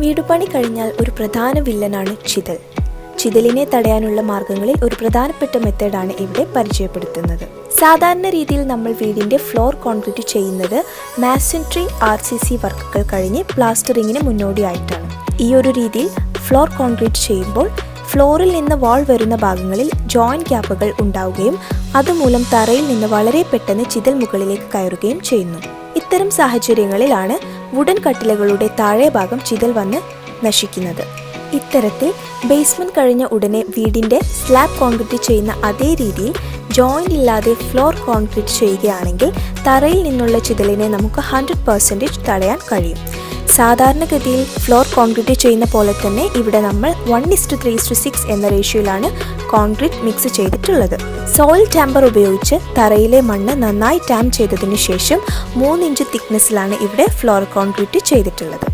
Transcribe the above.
വീടുപണി കഴിഞ്ഞാൽ ഒരു പ്രധാന വില്ലനാണ് ചിതൽ. ചിതലിനെ തടയാനുള്ള മാർഗങ്ങളിൽ ഒരു പ്രധാനപ്പെട്ട മെത്തേഡാണ് ഇവിടെ പരിചയപ്പെടുത്തുന്നത്. സാധാരണ രീതിയിൽ നമ്മൾ വീടിൻ്റെ ഫ്ലോർ കോൺക്രീറ്റ് ചെയ്യുന്നത് മാസൻട്രി RCC വർക്കുകൾ കഴിഞ്ഞ് പ്ലാസ്റ്ററിങ്ങിന് മുന്നോടിയായിട്ടാണ്. ഈ ഒരു രീതിയിൽ ഫ്ലോർ കോൺക്രീറ്റ് ചെയ്യുമ്പോൾ ഫ്ലോറിൽ നിന്ന് വാൾ വരുന്ന ഭാഗങ്ങളിൽ ജോയിന്റ് ഗ്യാപ്പുകൾ ഉണ്ടാവുകയും അതുമൂലം തറയിൽ നിന്ന് വളരെ പെട്ടെന്ന് ചിതൽ മുകളിലേക്ക് കയറുകയും ചെയ്യുന്നു. ഇത്തരം സാഹചര്യങ്ങളിലാണ് വുഡൻ കട്ടിലകളുടെ താഴെ ഭാഗം ചിതൽ വന്ന് നശിക്കുന്നത്. ഇത്തരത്തിൽ ബേസ്മെന്റ് കഴിഞ്ഞ ഉടനെ വീടിന്റെ സ്ലാബ് കോൺക്രീറ്റ് ചെയ്യുന്ന അതേ രീതിയിൽ ജോയിന്റ് ഇല്ലാതെ ഫ്ലോർ കോൺക്രീറ്റ് ചെയ്യുകയാണെങ്കിൽ തറയിൽ നിന്നുള്ള ചിതലിനെ നമുക്ക് 100% തടയാൻ കഴിയും. സാധാരണഗതിയിൽ ഫ്ലോർ കോൺക്രീറ്റ് ചെയ്യുന്ന പോലെ തന്നെ ഇവിടെ നമ്മൾ 1:3:6 എന്ന റേഷ്യോയിലാണ് കോൺക്രീറ്റ് മിക്സ് ചെയ്തിട്ടുള്ളത്. സോയിൽ ടാമ്പർ ഉപയോഗിച്ച് തറയിലെ മണ്ണ് നന്നായി ടാം ചെയ്തതിനു ശേഷം 3 ഇഞ്ച് തിക്നെസ്സിലാണ് ഇവിടെ ഫ്ലോർ കോൺക്രീറ്റ് ചെയ്തിട്ടുള്ളത്.